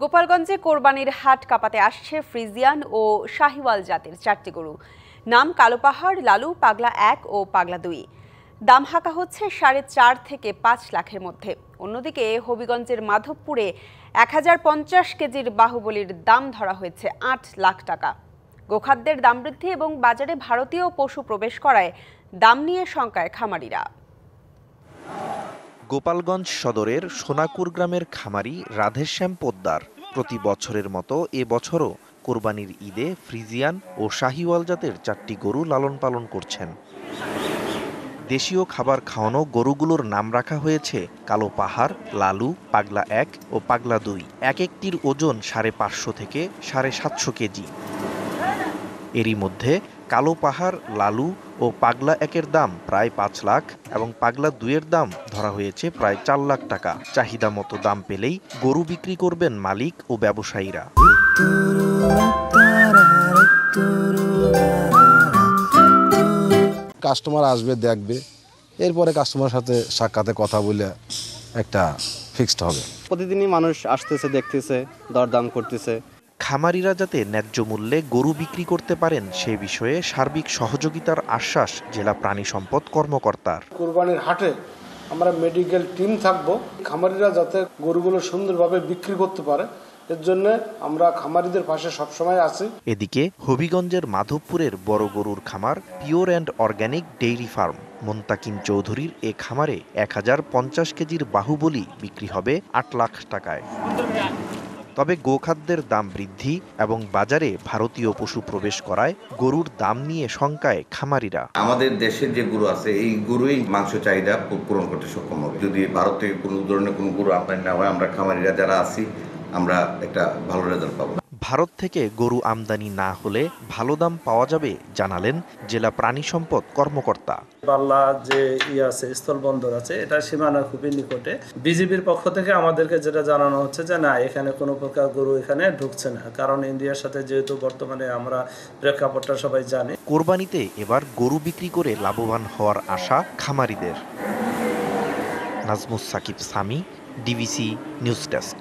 গোপালগঞ্জে কোরবানির হাট কাঁপাতে আসছে ফ্রিজিয়ান ও শাহিওয়াল জাতের 4টি গরু। নাম কালো পাহাড়, লালু, পাগলা 1 ও পাগলা 2। দাম হাঁকা হচ্ছে 4.5 থেকে 5 লাখের মধ্যে। অন্যদিকে হবিগঞ্জের মাধবপুরে 1050 কেজির বাহুবলীর দাম ধরা হয়েছে 8 লাখ টাকা। গোখাদ্যের দাম বৃদ্ধি এবং বাজারে ভারতীয় পশু প্রবেশ করায় দাম নিয়ে শঙ্কায় খামারিরা। গোপালগঞ্জ সদরের সোনাকুর গ্রামের খামারি রাধেশ্যাম পোদ্দার প্রতি বছরের মতো এবছরও কোরবানির ঈদে ফ্রিজিয়ান ও শাহিওয়াল জাতের 4টি গরু লালন পালন করছেন। দেশীয় খাবার খাওয়ানো গরুগুলোর নাম রাখা হয়েছে কালো পাহাড়, লালু, পাগলা 1 ও পাগলা 2। এক একটির ওজন 550 থেকে 750 কেজি। এরই মধ্যে কালো পাহাড়, লালু ও পাগলা 1-এর দাম প্রায় 5 লাখ এবং পাগলা 2-এর দাম ধরা হয়েছে প্রায় 4 লাখ টাকা। চাহিদা মতো দাম পেলেই গরু বিক্রি করবেন মালিক ও ব্যবসায়ীরা। কাস্টমার আসবে, দেখবে, এরপরে কাস্টমারের সাথে সাক্ষাতে কথা বলে একটা ফিক্সড হবে। প্রতিদিনই মানুষ আসতেছে, দেখতেছে, দরদাম করতেছে। খামারিরা যাতে ন্যায্য মূল্যে গরু বিক্রি করতে পারেন সে বিষয়ে সার্বিক সহযোগিতার আশ্বাস জেলা প্রাণী সম্পদ কর্মকর্তার। কোরবানির হাটে আমরা মেডিকেল টিম থাকবো, খামারিরা যাতে গরুগুলো সুন্দরভাবে বিক্রি করতে পারে এর জন্য আমরা খামারিদের পাশে সবসময় আছি। এদিকে হবিগঞ্জের মাধবপুরের বড় গরুর খামার pure and organic dairy farm Muntakim চৌধুরীর এ খামারে 1050 কেজির বাহুবলী বিক্রি হবে 8 লাখ টাকায়। তবে গোখাদ্যের দাম বৃদ্ধি এবং বাজারে ভারতীয় পশু প্রবেশ করায় গরুর দাম নিয়ে শঙ্কায় খামারিরা। আমাদের দেশের যে গরু আছে এই গরুই মাংস চাহিদা পূরণ করতে সক্ষম হবে। যদি ভারত থেকে কোনো ধরনের কোনো গরু আমদানি না হয়, আমরা খামারিরা যারা আছি আমরা একটা ভালো রেজাল্ট পাবো। ভারত থেকে গরু আমদানি না হলে ভালো দাম পাওয়া যাবে জানালেন জেলা প্রাণী সম্পদ কর্মকর্তা। বাল্লা যে আছে স্থলবন্দর আছে, এটা সীমানা খুবই নিকটে। বিজিবির পক্ষ থেকে আমাদেরকে যেটা জানানো হচ্ছে যে না, এখানে কোনো প্রকার গরু এখানে ঢুকছে না, কারণ ইন্ডিয়ার সাথে যেহেতু বর্তমানে আমরা প্রেক্ষাপটটা সবাই জানি। কোরবানিতে এবার গরু বিক্রি করে লাভবান হওয়ার আশা খামারিদের। Nazmus Sakib Sami, DBC news desk.